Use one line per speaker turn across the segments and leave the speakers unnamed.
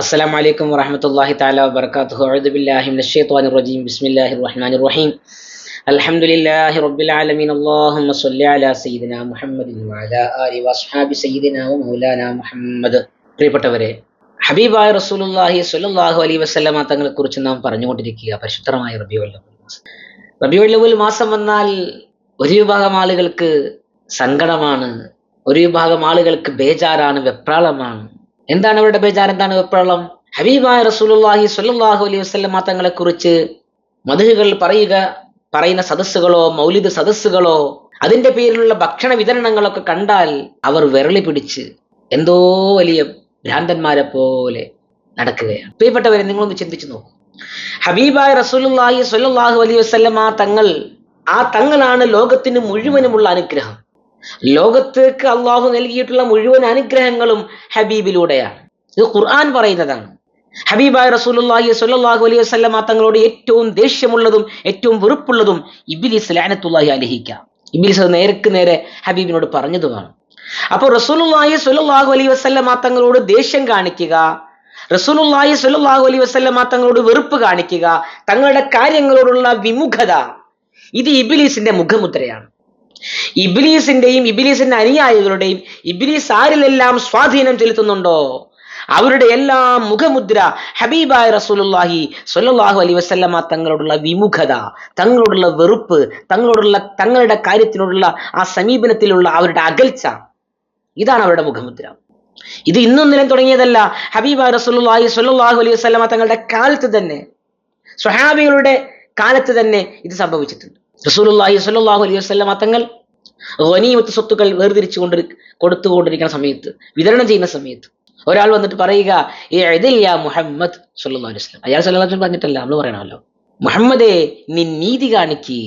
അസ്സലാമു അലൈക്കും വറഹ്മത്തുള്ളാഹി തആല വബറകാതുഹു. അഊദു ബില്ലാഹി മിനശ് ശൈത്വാനിർ റജീം. ബിസ്മില്ലാഹിർ റഹ്മാനിർ റഹീം. അൽഹംദുലില്ലാഹി റബ്ബിൽ ആലമീൻ. അല്ലാഹുമ്മ സ്വല്ലി അലാ സയ്യിദിനാ മുഹമ്മദിൻ വഅലാ ആലി വഅസ്ഹാബി സയ്യിദിനാ വമൗലാനാ മുഹമ്മദ്. പ്രിയപ്പെട്ടവരെ, ഹബീബായ റസൂലുള്ളാഹി സ്വല്ലല്ലാഹു അലൈഹി വസല്ലമ തങ്ങളെ കുറിച്ച് നാം പറഞ്ഞുകൊണ്ടിരിക്കുക പരിശുദ്ധമായ റബീഉൽ അവ്വൽ മാസം. റബീഉൽ അവ്വൽ മാസം വന്നാൽ ഒരു വിഭാഗം ആളുകൾക്ക് സങ്കടമാണ്, ഒരു വിഭാഗം ആളുകൾക്ക് ബേജാറാണ്, വെപ്രാളമാണ്. എന്താണ് അവരുടെ ബേജാർ, എന്താണ് വെപ്രാളം? ഹബീബായ റസൂലുള്ളാഹി സ്വല്ലല്ലാഹു അലൈഹി വസല്ലമ തങ്ങളെ കുറിച്ച് മദ്ഹുകൾ പറയുന്ന സദസ്സുകളോ മൗലിദ് സദസ്സുകളോ അതിന്റെ പേരിലുള്ള ഭക്ഷണ വിതരണങ്ങളൊക്കെ കണ്ടാൽ അവർ വിരളി പിടിച്ച് എന്തോ വലിയ ഭ്രാന്തന്മാരെ പോലെ നടക്കുകയാണ്. പ്രിയപ്പെട്ടവരെ, നിങ്ങളൊന്ന് ചിന്തിച്ചു നോക്കൂ. ഹബീബായ റസൂലുള്ളാഹി സ്വല്ലല്ലാഹു അലൈഹി വസല്ലമ തങ്ങളാണ് ലോകത്തിന് മുഴുവനുമുള്ള അനുഗ്രഹം. ലോകത്തേക്ക് അള്ളാഹു നൽകിയിട്ടുള്ള മുഴുവൻ അനുഗ്രഹങ്ങളും ഹബീബിലൂടെയാണ്. ഇത് ഖുർആൻ പറയുന്നതാണ്. ഹബീബായ റസൂലുള്ളാഹി സ്വല്ലല്ലാഹു അലൈഹി വസല്ലമ തങ്ങളോട് ഏറ്റവും ദേഷ്യമുള്ളതും ഏറ്റവും വെറുപ്പുള്ളതും ഇബ്ലീസ് ലഅനത്തുല്ലാഹി അലൈഹിക്ക. ഇബ്ലീസ് നേർക്ക് നേരെ ഹബീബിനോട് പറഞ്ഞതുമാണ്. അപ്പോൾ റസൂലുള്ളാഹി സ്വല്ലല്ലാഹു അലൈഹി വസല്ലമ തങ്ങളോട് ദേഷ്യം കാണിക്കുക, റസൂലുള്ളാഹി സ്വല്ലല്ലാഹു അലൈഹി വസല്ലമ തങ്ങളോട് വെറുപ്പ് കാണിക്കുക, തങ്ങളുടെ കാര്യങ്ങളോടുള്ള വിമുഖത, ഇത് ഇബ്ലീസിന്റെ മുഖമുദ്രയാണ്. ഇബ്ലീസിന്റെയും ഇബ്ലീസിന്റെ അനുയായികളുടെയും ഇബ്ലീസ് ആരിലെല്ലാം സ്വാധീനം ചെലുത്തുന്നുണ്ടോ അവരുടെ എല്ലാം മുഖമുദ്ര ഹബീബായ റസൂലുള്ളാഹി സ്വല്ലല്ലാഹു അലൈഹി വസല്ലമ തങ്ങളോടുള്ള വിമുഖത, തങ്ങളോടുള്ള വെറുപ്പ്, തങ്ങളുടെ കാര്യത്തിനോടുള്ള ആ സമീപനത്തിലുള്ള അവരുടെ അകൽച്ച, ഇതാണ് അവരുടെ മുഖമുദ്ര. ഇത് ഇന്നും നിലം തുടങ്ങിയതല്ല. ഹബീബായ റസൂലുള്ളാഹി സ്വല്ലല്ലാഹു അലൈഹി വസല്ലമ തങ്ങളുടെ കാലത്ത് തന്നെ, സ്വഹാബികളുടെ കാലത്ത് തന്നെ ഇത് സംഭവിച്ചിട്ടുണ്ട്. റസൂലുള്ളാഹി സ്വല്ലല്ലാഹു അലൈഹി വസല്ലമ തങ്ങൾ ഗനീമത്ത് സ്വത്തുക്കൾ വേർതിരിച്ചു കൊടുത്തുകൊണ്ടിരിക്കുന്ന സമയത്ത്, വിതരണം ചെയ്യുന്ന സമയത്ത് ഒരാൾ വന്നിട്ട് പറയുക, ഇഅ്ദിൽ യാ മുഹമ്മദ് സ്വല്ലല്ലാഹു അലൈഹി വസല്ലം. അയാൾ സ്വല്ലല്ലാഹു അലൈഹി വസല്ലം പറഞ്ഞിട്ടല്ല, നമ്മൾ പറയണമല്ലോ, മുഹമ്മദേ നീ നീതി കാണിക്ക്.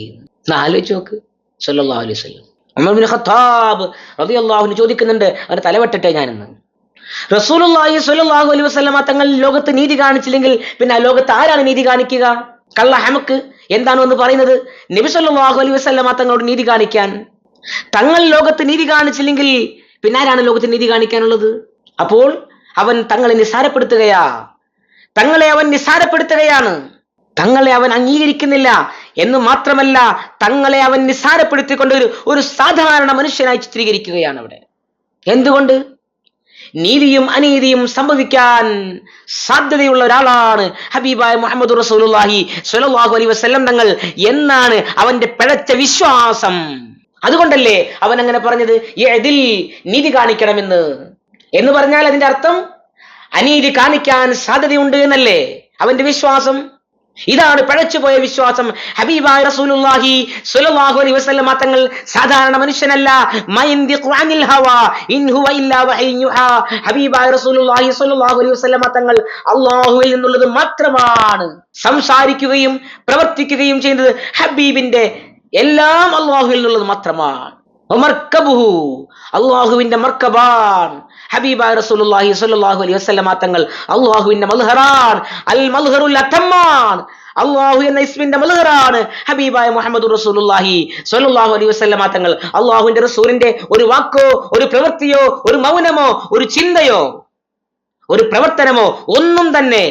ആലോചിച്ച് നോക്ക്. സ്വല്ലല്ലാഹു അലൈഹി വസല്ലം ഉമർ ഇബ്നു ഖത്താബ് റളിയല്ലാഹു അൻഹു ചോദിക്കുന്നുണ്ട്, അവന് തലവെട്ടട്ടെ ഞാനെന്ന്. റസൂലുള്ളാഹി സ്വല്ലല്ലാഹു അലൈഹി വസല്ലം തങ്ങൾ ലോകത്ത് നീതി കാണിച്ചില്ലെങ്കിൽ പിന്നെ ആ ലോകത്ത് ആരാണ് നീതി കാണിക്കുക? കള്ള ഹമക്ക് എന്താണ് എന്ന് പറയുന്നത്? നബി സല്ലല്ലാഹു അലൈഹി വസല്ലം തങ്ങളോട് നീതി കാണിക്കാൻ. തങ്ങൾ ലോകത്ത് നീതി കാണിച്ചില്ലെങ്കിൽ പിന്നെ ആരാണ് ലോകത്ത് നീതി കാണിക്കാനുള്ളത്? അപ്പോൾ അവൻ തങ്ങളെ നിസാരപ്പെടുത്തുകയാണ്. തങ്ങളെ അവൻ അംഗീകരിക്കുന്നില്ല എന്ന് മാത്രമല്ല, തങ്ങളെ അവൻ നിസാരപ്പെടുത്തിക്കൊണ്ട് ഒരു സാധാരണ മനുഷ്യനായി ചിത്രീകരിക്കുകയാണ് അവിടെ. എന്തുകൊണ്ട്? നീതിയും അനീതിയും സംഭവിക്കാൻ സാധ്യതയുള്ള ഒരാളാണ് ഹബീബായ മുഹമ്മദ് റസൂലുള്ളാഹി സ്വല്ലല്ലാഹു അലൈഹി വസല്ലം തങ്ങൾ എന്നാണ് അവന്റെ പിഴച്ച വിശ്വാസം. അതുകൊണ്ടല്ലേ അവൻ അങ്ങനെ പറഞ്ഞത്, ഇഅ്ദിൽ നീതി കാണിക്കണമെന്ന്. എന്ന് പറഞ്ഞാൽ അതിന്റെ അർത്ഥം അനീതി കാണിക്കാൻ സാധ്യതയുണ്ട് എന്നല്ലേ അവന്റെ വിശ്വാസം. ഇതാണ് പിഴച്ചുപോയ വിശ്വാസം. ഹബീബായ റസൂലുള്ളാഹി സ്വല്ലല്ലാഹു അലൈഹി വസല്ലം തങ്ങൾ സാധാരണ മനുഷ്യനല്ല. മയന്തിഖു അനിൽ ഹവാ ഇൻ ഹുവ ഇല്ലാ വഹയ്യുൻ യുഹാ. ഹബീബായ റസൂലുള്ളാഹി സ്വല്ലല്ലാഹു അലൈഹി വസല്ലം തങ്ങൾ അല്ലാഹുവിൽ നിന്നുള്ളത് മാത്രമാണ് സംസാരിക്കുകയും പ്രവർത്തിക്കുകയും ചെയ്യുന്നത്. ഹബീബിന്റെ എല്ലാം അല്ലാഹുവിൽ നിന്നുള്ളത് മാത്രമാണ്. മർക്കബുഹു, അല്ലാഹുവിന്റെ മർക്കബാൻ. ഹബീബായ റസൂലുള്ളാഹി സ്വല്ലല്ലാഹു അലൈഹി വസല്ലം തങ്ങൾ അല്ലാഹുവിന്റെ മൽഹറാൻ, അൽ മൽഹറുൽ അത്തമ്മാൻ. അല്ലാഹു എന്ന ഇസ്മിന്റെ മൽഹറാണ് ഹബീബായ മുഹമ്മദ് റസൂലുള്ളാഹി സ്വല്ലല്ലാഹു അലൈഹി വസല്ലം തങ്ങൾ. അല്ലാഹുവിന്റെ റസൂലിന്റെ ഒരു വാക്കോ ഒരു പ്രവൃത്തിയോ ഒരു മൗനമോ ഒരു ചിന്തയോ ഒരു പ്രവർത്തനമോ ഒന്നും തന്നെ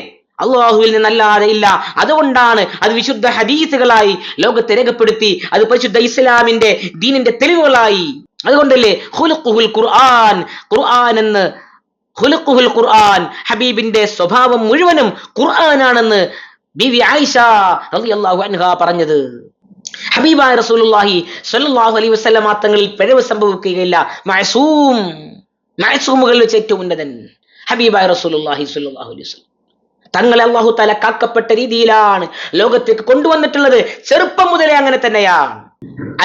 അല്ലാഹുവിൽ നിന്നല്ലാതെ ഇല്ല. അതുകൊണ്ടാണ് അത് വിശുദ്ധ ഹദീസുകളായി ലോകത്തെ രേഖപ്പെടുത്തി, അത് പരിശുദ്ധ ഇസ്ലാമിന്റെ ദീനിന്റെ തെളിവുകളായി. അതുകൊണ്ടല്ലേ ഖുലുഖുൽ ഖുർആൻ, ഖുർആൻ എന്ന് ഖുലുഖുൽ ഖുർആൻ, ഹബീബിന്റെ സ്വഭാവം മുഴുവനും ഖുർആനാണെന്ന് ബീവി ആയിഷ റളിയല്ലാഹു അൻഹാ പറഞ്ഞത്. ഹബീബായ റസൂലുള്ളാഹി സ്വല്ലല്ലാഹു അലൈഹി വസല്ലം തങ്ങളിൽ പിഴവ് സംഭവിക്കുകയില്ല. മഅസൂമുകളിൽ വെച്ച് ഏറ്റവും ഉന്നതൻ ഹബീബായ റസൂലുള്ളാഹി സ്വല്ലല്ലാഹു അലൈഹി വസല്ലം തങ്ങളെ അല്ലാഹു തആല കാക്കപ്പെട്ട രീതിയിലാണ് ലോകത്തേക്ക് കൊണ്ടുവന്നിട്ടുള്ളത്. ചെറുപ്പം മുതലേ അങ്ങനെ തന്നെയാണ്.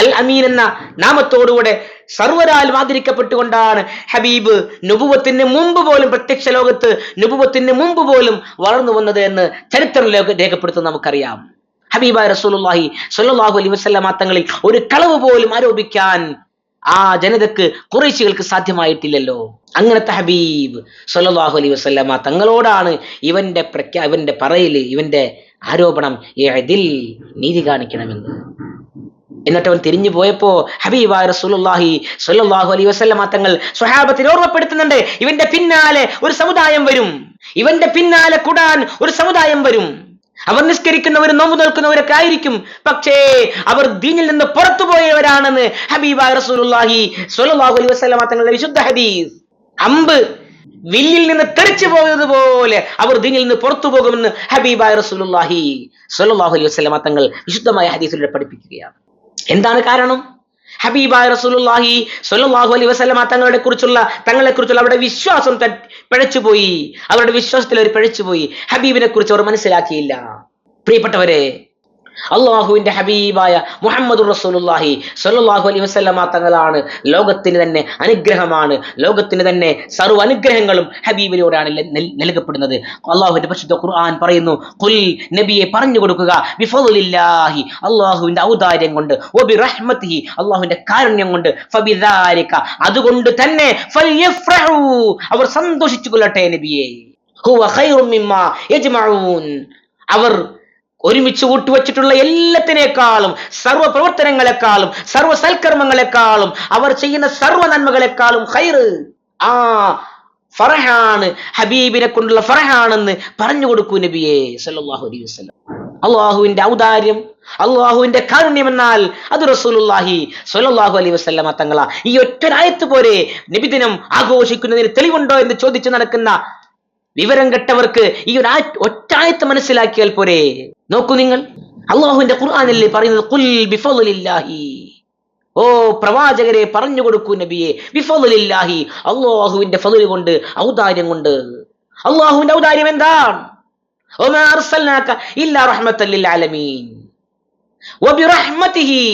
അൽ അമീൻ എന്ന നാമത്തോടുകൂടെ സർവരാൽ ആദരിക്കപ്പെട്ടുകൊണ്ടാണ് ഹബീബ് നുബുവത്തിന് മുമ്പ് പോലും, പ്രത്യക്ഷ ലോകത്ത് നുബുവത്തിന് മുമ്പ് പോലും വളർന്നു വന്നത് എന്ന് ചരിത്രം രേഖപ്പെടുത്തുന്നത് നമുക്കറിയാം. ഹബീബായ റസൂലുള്ളാഹി സ്വല്ലല്ലാഹു അലൈഹി വസല്ലം തങ്ങളിൽ ഒരു കളവ് പോലും ആരോപിക്കാൻ ആ ജനതക്ക്, ഖുറൈശികൾക്ക് സാധ്യമായിട്ടില്ലല്ലോ. അങ്ങനത്തെ ഹബീബ് സ്വല്ലല്ലാഹു അലൈഹി വസല്ലം തങ്ങളോടാണ് ഇവന്റെ പറയല്, ഇവന്റെ ആരോപണം, ഇഅ്ദിൽ നീതി കാണിക്കണമെന്ന്. എന്നിട്ട് അവൻ തിരിഞ്ഞു പോയപ്പോ ഹബീബായ റസൂലുള്ളാഹി സ്വല്ലല്ലാഹു അലൈഹി വസല്ലമ തങ്ങൾ സ്വഹാബത്തിനെ ഓർമ്മപ്പെടുത്തുന്നുണ്ട്, ഇവന്റെ പിന്നാലെ ഒരു സമുദായം വരും, ഇവന്റെ പിന്നാലെ കൂടാൻ ഒരു സമുദായം വരും. അവർ നിസ്കരിക്കുന്നവരും നോമ്പ് നോൽക്കുന്നവരൊക്കെ ആയിരിക്കും, പക്ഷേ അവർ ദീനിൽ നിന്ന് പുറത്തുപോയവരാണെന്ന് ഹബീബായ റസൂലുള്ളാഹി സ്വല്ലല്ലാഹു അലൈഹി വസല്ലമ തങ്ങളുടെ വിശുദ്ധ ഹദീസ്. അമ്പ് വില്ലിൽ നിന്ന് തെറിച്ചു പോയതുപോലെ അവർ ദീനിൽ നിന്ന് പുറത്തു പോകുമെന്ന് ഹബീബായ റസൂലുള്ളാഹി സ്വല്ലല്ലാഹു അലൈഹി വസല്ലമ തങ്ങൾ വിശുദ്ധമായ ഹദീസിലൂടെ പഠിപ്പിക്കുകയാണ്. എന്താണ് കാരണം? ഹബീബായ റസൂലുള്ളാഹി സ്വല്ലല്ലാഹു അലൈഹി വസല്ലമ തങ്ങളെ കുറിച്ചുള്ള അവരുടെ വിശ്വാസം പിഴച്ചുപോയി. അവരുടെ വിശ്വാസത്തിൽ അവർ പിഴച്ചുപോയി. ഹബീബിനെ കുറിച്ച് അവർ മനസ്സിലാക്കിയില്ല. പ്രിയപ്പെട്ടവരെ, അള്ളാഹുവിന്റെ ഹബീബായ മുഹമ്മദുർ റസൂലുള്ളാഹി സ്വല്ലല്ലാഹു അലൈഹി വസല്ലമ തങ്ങളാണ് ലോകത്തിന് തന്നെ അനുഗ്രഹമാണ്. ലോകത്തിന് തന്നെ സർവ്വ അനുഗ്രഹങ്ങളും ഹബീബിലൂടെയാണ് നൽകപ്പെടുന്നത്. അള്ളാഹുവിന്റെ പരിശുദ്ധ ഖുർആൻ പറയുന്നു, ഖുൽ, നബിയെ പറഞ്ഞു കൊടുക്കുക, ബിഫളില്ലാഹി, അള്ളാഹുവിന്റെ ഔദാര്യം കൊണ്ട്, വബിറഹ്മതിഹി, അള്ളാഹുവിന്റെ കാരുണ്യം കൊണ്ട്, ഫബിദാലിക, അതുകൊണ്ട് തന്നെ, ഫൽയഫ്റഹു, അവർ സന്തോഷിച്ചു കൊള്ളട്ടെ നബിയെ, ഹുവ ഖൈറും മിമ്മാ യജ്മഊൻ, അവർ ഒരുമിച്ച് കൂട്ടുവച്ചിട്ടുള്ള എല്ലാത്തിനേക്കാളും, സർവ്വ പ്രവർത്തനങ്ങളെക്കാളും, സർവ്വ സൽക്കർമ്മങ്ങളെക്കാളും, അവർ ചെയ്യുന്ന സർവ്വ നന്മകളെക്കാളും ഖൈറ്, ഫറഹാണ്, ഹബീബിനെ കൊണ്ടുള്ള ഫറഹാണെന്ന് പറഞ്ഞു കൊടുക്കൂ നബിയെ സല്ലല്ലാഹു അലൈഹി വസല്ലം. അള്ളാഹുവിന്റെ ഔദാര്യം, അള്ളാഹുവിന്റെ കാരുണ്യം എന്നാൽ അത് റസൂലുള്ളാഹി സ്വല്ലല്ലാഹു അലൈഹി വസല്ലമ തങ്ങളാ. ഈ ഒറ്റൊരായത്ത് പോരെ നബിദിനം ആഘോഷിക്കുന്നതിന് തെളിവുണ്ടോ എന്ന് ചോദിച്ചു നടക്കുന്ന വിവരം കെട്ടവർക്ക് ഈ ഒരു ഒറ്റായത്ത് മനസ്സിലാക്കിയാൽ പോരെ. നോക്കൂ നിങ്ങൾ, അള്ളാഹുവിന്റെ ഖുർആനിൽ പറയുന്നത്, ഖുൽ ബിഫളില്ലാഹി, ഓ പ്രവാചകരെ പറഞ്ഞു കൊടുക്കൂ നബിയെ, ബിഫളില്ലാഹി, അള്ളാഹുവിന്റെ ഫള് കൊണ്ട്, ഔദാര്യം കൊണ്ട്. അള്ളാഹുവിന്റെ ഔദാര്യം എന്താണ്? വമാ അർസൽനാക ഇല്ലാ റഹ്മത്തൽ ലിൽ ആലമീൻ വബിറഹ്മതിഹി.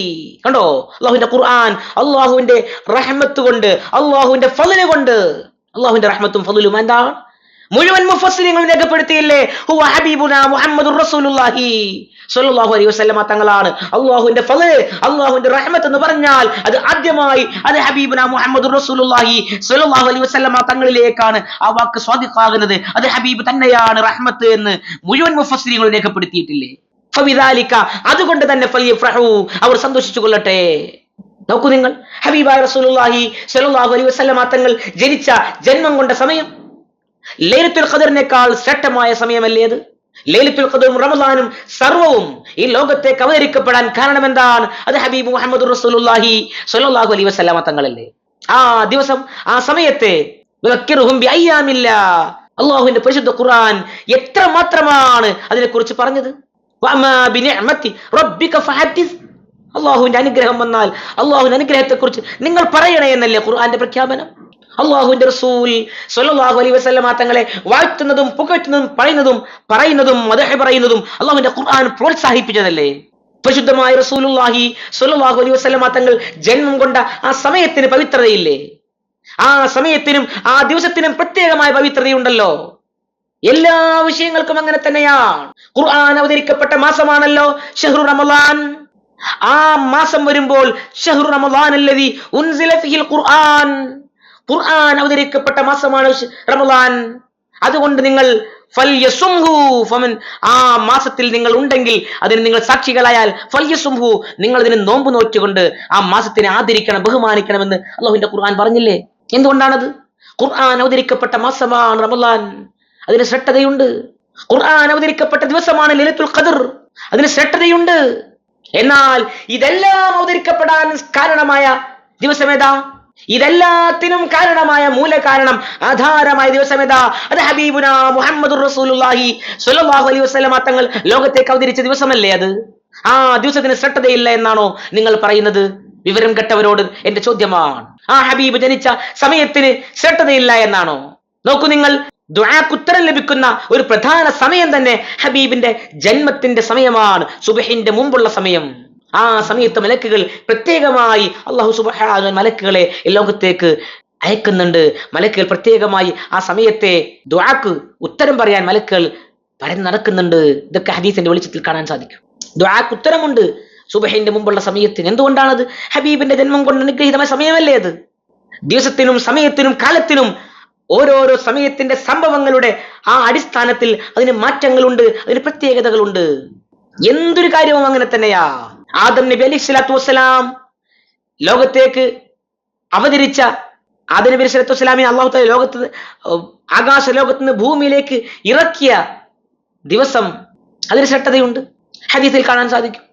കണ്ടോ, അള്ളാഹുവിന്റെ ഖുർആൻ അള്ളാഹുവിന്റെ റഹ്മത്ത് കൊണ്ട്, അള്ളാഹുവിന്റെ ഫള് കൊണ്ട്. അള്ളാഹുവിന്റെ റഹ്മത്തും ഫളും എന്താണ്? മുഴുവൻ മുഫസ്സിരിങ്ങളും രേഖപ്പെടുത്തിയില്ലേ, ഹുവ ഹബീബുനാ മുഹമ്മദുർ റസൂലുള്ളാഹി സ്വല്ലല്ലാഹു അലൈഹി വസല്ലമ തങ്ങളാണ് അള്ളാഹുവിന്റെ ഫള്, അള്ളാഹുവിന്റെ റഹ്മത്ത് എന്ന് പറഞ്ഞാൽ അത് ആദ്യമായി അത് ഹബീബുനാ മുഹമ്മദുർ റസൂലുള്ളാഹി സ്വല്ലല്ലാഹു അലൈഹി വസല്ലമ തങ്ങളിലേക്കാണ് ആ വാക്ക് സ്വാദിഖാകുന്നത്. അത് ഹബീബ് തന്നെയാണ് റഹ്മത്ത് എന്ന് മുഴുവൻ മുഫസ്സിരിങ്ങളും രേഖപ്പെടുത്തിയിട്ടില്ലേ. ഫബിദാലിക, അതുകൊണ്ട് തന്നെ ഫൽയഫ്റഹു, അവർ സന്തോഷിച്ചു കൊള്ളട്ടെ. നോക്കൂ നിങ്ങൾ, ഹബീബായ റസൂലുള്ളാഹി സ്വല്ലല്ലാഹു അലൈഹി വസല്ലമ തങ്ങൾ ജനിച്ച ജന്മം കൊണ്ട സമയം ലൈലത്തുൽ ഖദറിനേക്കാൾ ശ്രേഷ്ഠമായ സമയമല്ലേ അത്? ലൈലത്തുൽ ഖദറും റമളാനും സർവവും ഈ ലോകത്തേക്ക് അവതരിക്കപ്പെടാൻ കാരണം എന്താണ്? അത് ഹബീബ് മുഹമ്മദുർ റസൂലുള്ളാഹി സ്വല്ലല്ലാഹു അലൈഹി വസല്ലമ തങ്ങളല്ലേ. ആ ദിവസം, ആ സമയത്തെ അള്ളാഹുവിന്റെ പരിശുദ്ധ ഖുർആൻ എത്ര മാത്രമാണ് അതിനെ കുറിച്ച് പറഞ്ഞത്. അള്ളാഹുവിന്റെ അനുഗ്രഹം വന്നാൽ അള്ളാഹുവിന്റെ അനുഗ്രഹത്തെ കുറിച്ച് നിങ്ങൾ പറയണേ എന്നല്ലേ ഖുർആന്റെ പ്രഖ്യാപനം. അള്ളാഹുവിന്റെ റസൂൽ സ്വല്ലല്ലാഹു അലൈഹി വസല്ലമ തങ്ങളെ വാഴ്ത്തുന്നതും പുകഴ്ത്തുന്നതും പറയുന്നതും മദഹ് പറയുന്നതും അള്ളാഹുവിന്റെ ഖുർആൻ പ്രോത്സാഹിപ്പിച്ചതല്ലേ. പരിശുദ്ധമായ റസൂലുള്ളാഹി സ്വല്ലല്ലാഹു അലൈഹി വസല്ലമ തങ്ങൾ ജന്മം കൊണ്ട ആ സമയത്തിന് പവിത്രതയില്ലേ? ആ സമയത്തിനും ആ ദിവസത്തിനും പ്രത്യേകമായ പവിത്രതയുണ്ടല്ലോ. എല്ലാ വിഷയങ്ങൾക്കും അങ്ങനെ തന്നെയാണ്. ഖുർആൻ അവതരിക്കപ്പെട്ട മാസമാണല്ലോ ഷഹ്റു റമളാൻ. ആ മാസം വരുമ്പോൾ ഷഹ്റു റമളാൻ അല്ലദീ ഉൻസില ഫീഹിൽ ഖുർആൻ, ഖുർആൻ അവതരിക്കപ്പെട്ട മാസമാണ് റമളാൻ. അതുകൊണ്ട് നിങ്ങൾ ഫൽയസുംഹു, ഫമൻ, ആ മാസത്തിൽ നിങ്ങൾ ഉണ്ടെങ്കിൽ, അതിന് നിങ്ങൾ സാക്ഷികളായാൽ, ഫൽയസുംഹു, നിങ്ങൾ അതിന് നോമ്പ് നോറ്റുകൊണ്ട് ആ മാസത്തിനെ ആദരിക്കണം, ബഹുമാനിക്കണമെന്ന് അല്ലാഹുവിന്റെ ഖുർആൻ പറഞ്ഞില്ലേ. എന്തുകൊണ്ടാണത്? ഖുർആൻ അവതരിക്കപ്പെട്ട മാസമാണ് റമളാൻ, അതിന് ശ്രേഷ്ഠതയുണ്ട്. ഖുർആൻ അവതരിക്കപ്പെട്ട ദിവസമാണ് ലൈലത്തുൽ ഖദർ, അതിന് ശ്രേഷ്ഠതയുണ്ട്. എന്നാൽ ഇതെല്ലാം അവതരിക്കപ്പെടാൻ കാരണമായ ദിവസമേതാ? ഇതെല്ലാത്തിനും കാരണമായ മൂലകാരണം, ആധാരമായ ദിവസമേതാ? അത് ഹബീബുനാ മുഹമ്മദുർ റസൂലുള്ളാഹി സ്വല്ലല്ലാഹു അലൈഹി വസല്ലമ തങ്ങൾ ലോകത്തേക്ക് അവതരിച്ച ദിവസമല്ലേ അത്? ആ ദിവസത്തിന് ശ്രേഷ്ഠതയില്ല എന്നാണോ നിങ്ങൾ പറയുന്നത്? വിവരം കെട്ടവരോട് എന്റെ ചോദ്യമാണ്. ആ ഹബീബ് ജനിച്ച സമയത്തിന് ശ്രേഷ്ഠതയില്ല എന്നാണോ? നോക്കൂ നിങ്ങൾ, ദുആക്ക് ഉത്തരം ലഭിക്കുന്ന ഒരു പ്രധാന സമയം തന്നെ ഹബീബിന്റെ ജന്മത്തിന്റെ സമയമാണ്, സുബ്ഹിന്റെ മുമ്പുള്ള സമയം. ആ സമയത്ത് മലക്കുകൾ പ്രത്യേകമായി അല്ലാഹു സുബ്ഹാനഹു മലക്കുകളെ ലോകത്തേക്ക് അയക്കുന്നുണ്ട്. മലക്കുകൾ പ്രത്യേകമായി ആ സമയത്തെ ദുആക്ക് ഉത്തരം പറയാൻ മലക്കുകൾ പരന്ന് നടക്കുന്നുണ്ട്. ഇതൊക്കെ ഹദീസിന്റെ വെളിച്ചത്തിൽ കാണാൻ സാധിക്കും. ദുആക്ക് ഉത്തരമുണ്ട് സുബ്ഹിന്റെ മുമ്പുള്ള സമയത്തിന്. എന്തുകൊണ്ടാണത്? ഹബീബിന്റെ ജന്മം കൊണ്ട് അനുഗ്രഹീതമായ സമയമല്ലേ അത്? ദിവസത്തിനും സമയത്തിനും കാലത്തിനും ഓരോരോ സമയത്തിന്റെ സംഭവങ്ങളുടെ ആ അടിസ്ഥാനത്തിൽ അതിന് മാറ്റങ്ങളുണ്ട്, അതിന് പ്രത്യേകതകളുണ്ട്. എന്തൊരു കാര്യവും അങ്ങനെ തന്നെയാ. ആദം നബി അലൈഹി സ്വലാത്തു വസ്സലാം ലോകത്തേക്ക് അവതരിച്ച ആദം നബി അലൈഹി സ്വലാത്തു വസ്സലാമിനെ അള്ളാഹു തആല ലോകത്ത് ആകാശ ലോകത്ത് നിന്ന് ഭൂമിയിലേക്ക് ഇറക്കിയ ദിവസം അതിന് ശ്രദ്ധതയുണ്ട്. ഹദീസിൽ കാണാൻ സാധിക്കും.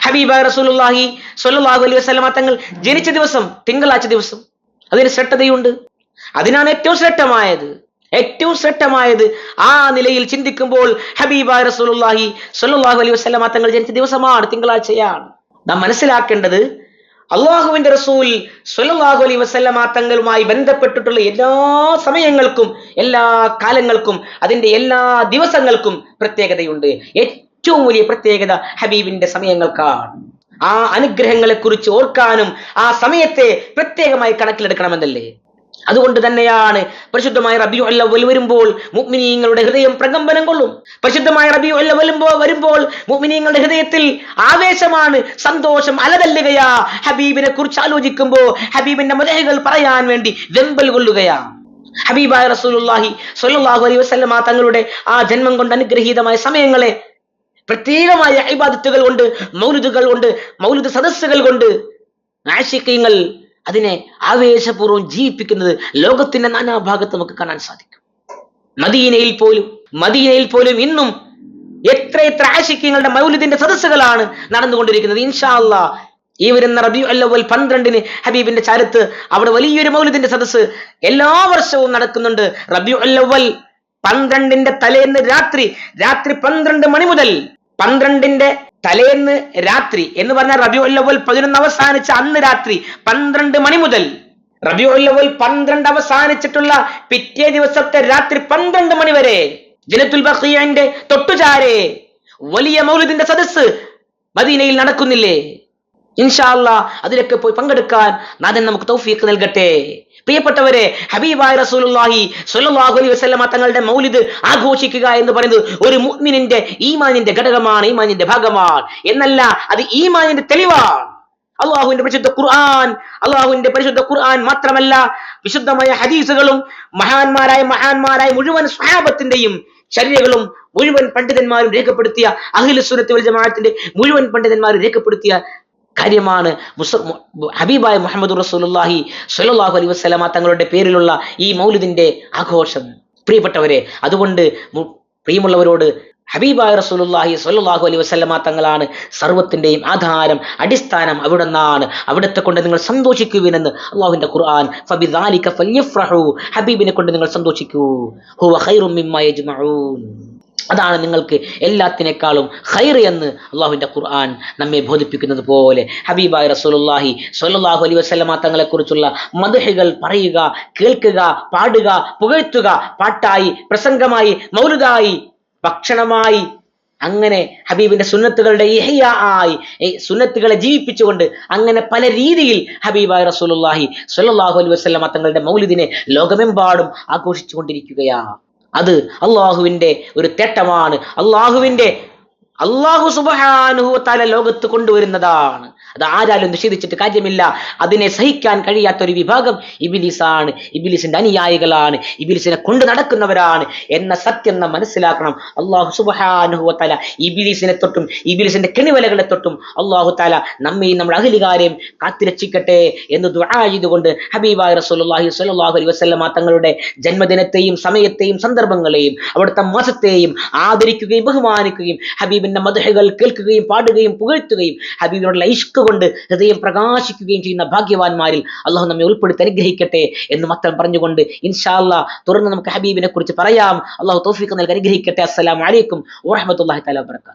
ഹബീബായ റസൂലുള്ളാഹി സ്വല്ലല്ലാഹു അലൈഹി വസല്ലമ തങ്ങൾ ജനിച്ച ദിവസം തിങ്കളാഴ്ച ദിവസം അതിന് ശ്രദ്ധതയുണ്ട്. അതിനാണ് ഏറ്റവും ശ്രേഷ്ഠമായത്. ആ നിലയിൽ ചിന്തിക്കുമ്പോൾ ഹബീബായ റസൂലുള്ളാഹി സ്വല്ലല്ലാഹു അലൈഹി വസല്ലമ തങ്ങൾ ജനിച്ച ദിവസമാണ്, തിങ്കളാഴ്ചയാണ്. നാം മനസ്സിലാക്കേണ്ടത് അള്ളാഹുവിന്റെ റസൂൽ സ്വല്ലല്ലാഹു അലൈഹി വസല്ലമ തങ്ങളുമായി ബന്ധപ്പെട്ടിട്ടുള്ള എല്ലാ സമയങ്ങൾക്കും എല്ലാ കാലങ്ങൾക്കും അതിന്റെ എല്ലാ ദിവസങ്ങൾക്കും പ്രത്യേകതയുണ്ട്. ഏറ്റവും വലിയ പ്രത്യേകത ഹബീബിന്റെ സമയങ്ങൾക്കാണ്. ആ അനുഗ്രഹങ്ങളെ കുറിച്ച് ഓർക്കാനും ആ സമയത്തെ പ്രത്യേകമായി കണക്കിലെടുക്കണമെന്നല്ലേ. അതുകൊണ്ട് തന്നെയാണ് പരിശുദ്ധമായ റബീഉൽ അവ്വൽ വരുമ്പോൾ മുഅ്മിനീങ്ങളുടെ ഹൃദയം പ്രകമ്പനം കൊള്ളും. പരിശുദ്ധമായ റബീഉൽ അവ്വൽ വരുമ്പോൾ മുഅ്മിനീങ്ങളുടെ ഹൃദയത്തിൽ ആവേശമാണ്, സന്തോഷം അലതല്ലുകയാ. ഹബീബിനെ കുറിച്ച് ആലോചിക്കുമ്പോൾ ഹബീബിന്റെ മദഹുകൾ പറയാൻ വേണ്ടി വെമ്പൽ കൊള്ളുകയാണ്. ഹബീബായ റസൂലുള്ളാഹി സ്വല്ലല്ലാഹു അലൈഹി വസല്ലമ തങ്ങളുടെ ആ ജന്മം കൊണ്ട് അനുഗ്രഹീതമായ സമയങ്ങളെ പ്രത്യേകമായ ഇബാദത്തുകൾ കൊണ്ട്, മൗലിദുകൾ കൊണ്ട്, മൗലിദ് സദസ്സുകൾ കൊണ്ട് ആശിഖീങ്ങൾ അതിനെ ആവേശപൂർവ്വം ജീവിപ്പിക്കുന്നത് ലോകത്തിന്റെ നാനാഭാഗത്ത് നമുക്ക് കാണാൻ സാധിക്കും. മദീനയിൽ പോലും ഇന്നും എത്ര ആശിഖീങ്ങളുടെ മൗലിദിന്റെ സദസ്സുകളാണ് നടന്നുകൊണ്ടിരിക്കുന്നത്. ഇൻഷാ അല്ലാഹ് ഈ വരുന്ന റബീഉൽ അവ്വൽ 12-ന് ഹബീബിന്റെ ചാരത്ത് അവിടെ വലിയൊരു മൗലിദിന്റെ സദസ്സ് എല്ലാ വർഷവും നടക്കുന്നുണ്ട്. റബീഉൽ അവ്വൽ 12-ന്റെ തലേന്ന് രാത്രി 12 മണി മുതൽ 12-ന്റെ തലേന്ന് രാത്രി എന്ന് പറഞ്ഞാൽ റബീഉൽ അവ്വൽ 11 അവസാനിച്ച അന്ന് രാത്രി 12 മണി മുതൽ റബീഉൽ അവ്വൽ 12 അവസാനിച്ചിട്ടുള്ള പിറ്റേ ദിവസത്തെ രാത്രി 12 മണി വരെ ജനത്തുൽ ബഖീഅന്റെ തൊട്ടുചാരെ വലിയ മൗലിദിന്റെ സദസ്സ് മദീനയിൽ നടക്കുന്നില്ലേ? ഇൻഷാ അല്ലാഹ് അതിലൊക്കെ പോയി പങ്കെടുക്കാൻ നാഥൻ നമുക്ക് തൗഫീഖ് നൽകട്ടെ. പ്രിയപ്പെട്ടവരെ, ഹബീബായ റസൂലുള്ളാഹി സ്വല്ലല്ലാഹു അലൈഹി വസല്ലമ തങ്ങളുടെ മൗലിദ് ആഘോഷിക്കുക എന്ന് പറയുന്നത് ഒരു മുഅ്മിനിന്റെ ഈമാനിന്റെ ഘടകമാണ്, ഈമാനിന്റെ ഭാഗമാണ് എന്നല്ല, അത് ഈമാനിന്റെ തെളിവാണ്. അള്ളാഹുവിന്റെ പരിശുദ്ധ ഖുർആൻ മാത്രമല്ല, വിശുദ്ധമായ ഹദീസുകളും മഹാന്മാരായ മുഴുവൻ സ്വഹാബത്തിന്റെയും ചര്യകളും മുഴുവൻ പണ്ഡിതന്മാരും രേഖപ്പെടുത്തിയ, അഹ്ലുസ് സുന്നത്തി വൽ ജമാഅത്തിന്റെ മുഴുവൻ പണ്ഡിതന്മാരും രേഖപ്പെടുത്തിയ കാര്യമാണ് ഹബീബായ മുഹമ്മദ് റസൂലുള്ളാഹി സ്വല്ലല്ലാഹു അലൈഹി വസല്ലമ തങ്ങളുടെ പേരിലുള്ള ഈ മൗലിദിന്റെ ആഘോഷം. പ്രിയപ്പെട്ടവരെ, അതുകൊണ്ട് പ്രിയമുള്ളവരോട് ഹബീബായ റസൂലുള്ളാഹി സ്വല്ലല്ലാഹു അലൈഹി വസല്ലമ തങ്ങളാണ് സർവ്വത്തിന്റെയും ആധാരം, അടിസ്ഥാനം അവിടുന്നാണ്. അവിടുത്തെ കൊണ്ട് നിങ്ങൾ സന്തോഷിക്കുവിനെന്ന് അല്ലാഹുവിന്റെ ഖുർആൻ. ഫബിദാലിക ഫല്യഫ്റഹു, ഹബീബിനെ കൊണ്ട് നിങ്ങൾ സന്തോഷിക്കൂ. ഹുവ ഖൈറും മിമ്മാ യജ്മഊൻ, അതാണ് നിങ്ങൾക്ക് എല്ലാത്തിനേക്കാളും ഖൈർ എന്ന് അള്ളാഹുവിന്റെ ഖുർആൻ നമ്മെ ബോധിപ്പിക്കുന്നത് പോലെ ഹബീബായ റസൂലുള്ളാഹി സ്വല്ലല്ലാഹു അലൈഹി വസല്ലമ തങ്ങളെ കുറിച്ചുള്ള മദ്ഹുകൾ പറയുക, കേൾക്കുക, പാടുക, പുകഴ്ത്തുക, പാട്ടായി, പ്രസംഗമായി, മൗലിദായി, ഭക്ഷണമായി, അങ്ങനെ ഹബീബിന്റെ സുന്നത്തുകളുടെ ഇഹ്യാ ആയി, സുന്നത്തുകളെ ജീവിപ്പിച്ചുകൊണ്ട് അങ്ങനെ പല രീതിയിൽ ഹബീബായ റസൂലുള്ളാഹി സ്വല്ലല്ലാഹു അലൈഹി വസല്ലമ തങ്ങളുടെ മൗലിദിനെ ലോകമെമ്പാടും ആഘോഷിച്ചു കൊണ്ടിരിക്കുകയാണ്. അത് അള്ളാഹുവിന്റെ ഒരു തേട്ടമാണ്. അള്ളാഹു സുബ്ഹാനഹു വ തആല ലോകത്ത് കൊണ്ടുവരുന്നതാണ്. അത് ആരാലും നിഷേധിച്ചിട്ട് കാര്യമില്ല. അതിനെ സഹിക്കാൻ കഴിയാത്ത ഒരു വിഭാഗം ഇബ്ലീസാണ്, ഇബ്ലീസിന്റെ അനുയായികളാണ്, ഇബ്ലീസിനെ കൊണ്ട് നടക്കുന്നവരാണ് എന്ന സത്യം നാം മനസ്സിലാക്കണം. അള്ളാഹു സുബ്ഹാനഹു വ തആല ഇബ്ലീസിനെ തൊട്ടും ഇബ്ലീസിന്റെ കെണിവലകളെ തൊട്ടും അള്ളാഹു തആല നമ്മയും നമ്മുടെ അഹ്ലുകാരെയും കാത്തുരക്ഷിക്കട്ടെ എന്ന് ദുആ ചെയ്തുകൊണ്ട് ഹബീബായ റസൂലുള്ളാഹി സ്വല്ലല്ലാഹു അലൈഹി വസല്ലമ തങ്ങളുടെ ജന്മദിനത്തെയും സമയത്തെയും സന്ദർഭങ്ങളെയും അവിടുത്തെ മാസത്തെയും ആദരിക്കുകയും ബഹുമാനിക്കുകയും ഹബീബിന്റെ മദ്ഹുകൾ കേൾക്കുകയും പാടുകയും പുകഴ്ത്തുകയും ഹബീബിനോടുള്ള ഇഷ്ക് കൊണ്ട് ഹൃദയം പ്രകാശിക്കുകയും ചെയ്യുന്ന ഭാഗ്യവാന്മാരിൽ അള്ളാഹു നമ്മെ ഉൾപ്പെടുത്തി അനുഗ്രഹിക്കട്ടെ എന്ന് മാത്രം പറഞ്ഞുകൊണ്ട് ഇൻഷാ അല്ലാഹ് തുടർന്ന് നമുക്ക് ഹബീബിനെ കുറിച്ച് പറയാം. അള്ളാഹു തൗഫീഖ് നൽകി അനുഗ്രഹിക്കട്ടെ. അസ്സലാമു അലൈക്കും വറഹ്മത്തുള്ളാഹി തആല വബറകാതുഹു.